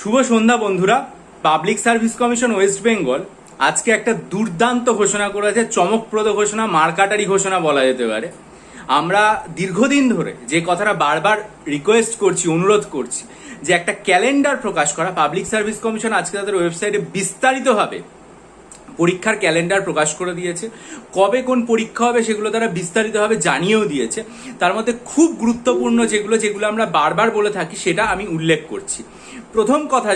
শুভ সন্ধ্যা বন্ধুরা। Public service commission West Bengal আজকে একটা দুর্দান্ত ঘোষণা করেছে, চমকপ্রদ ঘোষণা, মারকাটারি ঘোষণা বলা যেতে পারে। আমরা দীর্ঘদিন ধরে যে কথাটা বারবার রিকোয়েস্ট করছি, অনুরোধ করছি, যে একটা ক্যালেন্ডার প্রকাশ করা। পাবলিক সার্ভিস কমিশন আজকে তাদের ওয়েবসাইটে বিস্তারিতভাবে পরীক্ষার ক্যালেন্ডার প্রকাশ করে দিয়েছে। কবে কোন পরীক্ষা হবে সেগুলো তারা বিস্তারিতভাবে জানিয়েও দিয়েছে। তার মধ্যে খুব গুরুত্বপূর্ণ যেগুলো আমরা বারবার বলে থাকি সেটা আমি উল্লেখ করছি। প্রথম কথা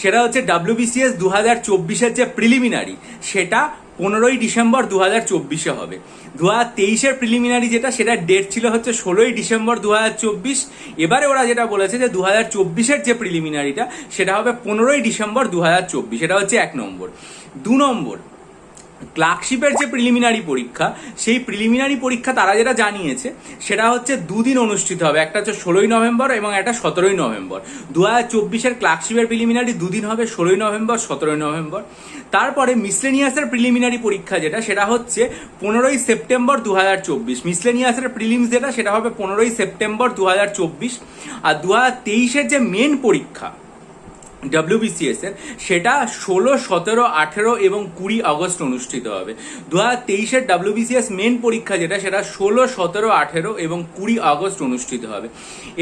সেটা হচ্ছে WBCS 2024-এর যে প্রিলিমিনারি সেটা 15ই ডিসেম্বর 2024-এ হবে। 2023-এর প্রিলিমিনারি সেটা ডেট ছিল হচ্ছে 16ই ডিসেম্বর 2024। এবারে ওরা যেটা বলেছে যে 2024-এর যে প্রিলিমিনারিটা সেটা হবে 15ই ডিসেম্বর 2024। এটা হচ্ছে 1 নম্বর। 2 নম্বর, ক্লার্কশিপের যে প্রিলিমিনারি পরীক্ষা, সেই প্রিলিমিনারি পরীক্ষা তারা যেটা জানিয়েছে সেটা হচ্ছে দুদিন অনুষ্ঠিত হবে। একটা হচ্ছে 16ই নভেম্বর এবং একটা 17ই নভেম্বর। 2024-এর ক্লার্কশিপের প্রিলিমিনারি দুদিন হবে, 16ই নভেম্বর, 17ই নভেম্বর। তারপরে মিসলেনিয়াসের প্রিলিমিনারি পরীক্ষা সেটা হচ্ছে 15ই সেপ্টেম্বর 2024। মিসলেনিয়াসের প্রিলিমস সেটা হবে 15ই সেপ্টেম্বর 2024। আর 2023-এর যে মেন পরীক্ষা WBCS এর সেটা 16, 17, 18 এবং 20 আগস্ট অনুষ্ঠিত হবে। 2023-এর WBCS মেন পরীক্ষা সেটা 16, 17, 18 এবং 20 আগস্ট অনুষ্ঠিত হবে।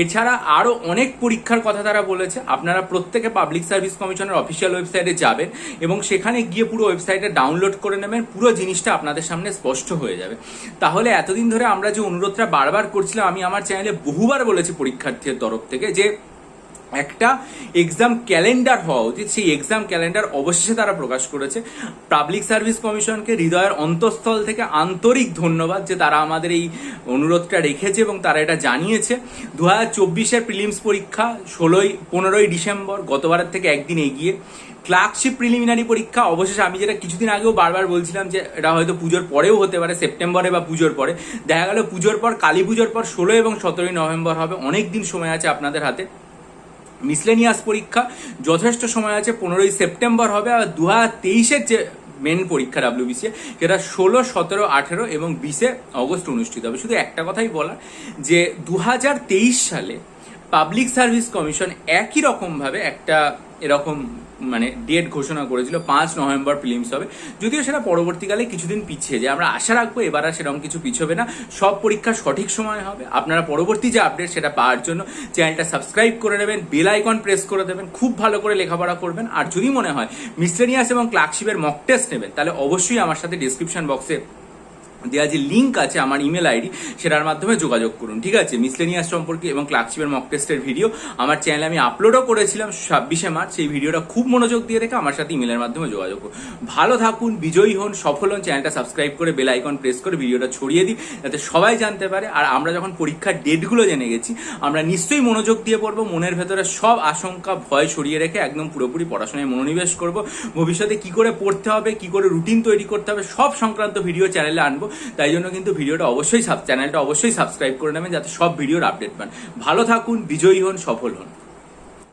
এছাড়া আরো অনেক পরীক্ষার কথা তারা বলেছে। আপনারা প্রত্যেকে পাবলিক সার্ভিস কমিশনের অফিসিয়াল ওয়েবসাইটে যাবেন এবং সেখানে গিয়ে পুরো ওয়েবসাইটে ডাউনলোড করে নেবেন। পুরো জিনিসটা আপনাদের সামনে স্পষ্ট হয়ে যাবে। তাহলে এতদিন ধরে আমরা যে অনুরোধটা বারবার করছিলাম, আমি আমার চ্যানেলে বহুবার বলেছি পরীক্ষার্থীর তরফ থেকে যে একটা এক্সাম ক্যালেন্ডার হওয়া উচিত। সেই এক্সাম ক্যালেন্ডার অবশেষে তারা প্রকাশ করেছে। পাবলিক সার্ভিস কমিশনকে হৃদয়ের অন্তঃস্থল থেকে আন্তরিক ধন্যবাদ যে তারা আমাদের এই অনুরোধটা রেখেছে এবং তারা এটা জানিয়েছে। 2024-এর প্রিলিমস পরীক্ষা 15ই ডিসেম্বর, গতবারের থেকে একদিন এগিয়ে। ক্লার্কশিপ প্রিলিমিনারি পরীক্ষা অবশেষে, আমি যেটা কিছুদিন আগেও বারবার বলছিলাম যে এটা হয়তো পুজোর পরেও হতে পারে, সেপ্টেম্বরে বা পুজোর পরে, দেখা গেল পুজোর পর, কালী পুজোর পর 16 এবং 17ই নভেম্বর হবে। অনেক দিন সময় আছে আপনাদের হাতে। মিসলেনিয়াস পরীক্ষা যথেষ্ট সময় আছে, 15ই সেপ্টেম্বর হবে। আর 2023-এর যে মেন পরীক্ষা WBCS সেটা 16, 17, 18 এবং 20 আগস্ট অনুষ্ঠিত হবে। শুধু একটা কথাই বলার যে 2023 সালে পাবলিক সার্ভিস কমিশন একই রকমভাবে একটা এরকম ডেট ঘোষণা করেছিল, 5 নভেম্বর প্রিলিমস হবে। যদিও সেটা পরবর্তীকালে কিছুদিন পিছিয়ে যায়। আমরা আশা রাখবো এবার আর সেরকম কিছু পিছবে না, সব পরীক্ষা সঠিক সময় হবে। আপনারা পরবর্তী যে আপডেট সেটা পাওয়ার জন্য চ্যানেলটা সাবস্ক্রাইব করে নেবেন, বেল আইকন প্রেস করে দেবেন, খুব ভালো করে লেখাপড়া করবেন। আর যদি মনে হয় মিসলেনিয়াস এবং ক্লার্কশিপের মক টেস্ট নেবেন, তাহলে অবশ্যই আমার সাথে ডিসক্রিপশন বক্সে দেওয়া যে লিঙ্ক আছে আমার ইমেল আইডি, সেটার মাধ্যমে যোগাযোগ করুন। ঠিক আছে, মিসলেনিয়াস সম্পর্কে এবং ক্লার্কশিপের মক টেস্টের ভিডিও আমার চ্যানেলে আমি আপলোডও করেছিলাম 26শে মার্চ। সেই ভিডিওটা খুব মনোযোগ দিয়ে রেখে আমার সাথে ইমেলের মাধ্যমে যোগাযোগ করুন। ভালো থাকুন, বিজয়ী হন, সফল হন। চ্যানেলটা সাবস্ক্রাইব করে বেল আইকন প্রেস করে ভিডিওটা ছড়িয়ে দিই যাতে সবাই জানতে পারে। আর আমরা যখন পরীক্ষার ডেটগুলো জেনে গেছি, আমরা নিশ্চয়ই মনোযোগ দিয়ে পড়বো। মনের ভেতরে সব আশঙ্কা, ভয় সরিয়ে রেখে একদম পুরোপুরি পড়াশোনায় মনোনিবেশ করব। ভবিষ্যতে কি করে পড়তে হবে, কি করে রুটিন তৈরি করতে হবে, সব সংক্রান্ত ভিডিও চ্যানেলে আনবো। তাই জন্য কিন্তু চ্যানেলটা অবশ্যই সাবস্ক্রাইব করে নেবেন যাতে সব ভিডিওর আপডেট পান। ভালো থাকুন, বিজয়ী হন, সফল হন।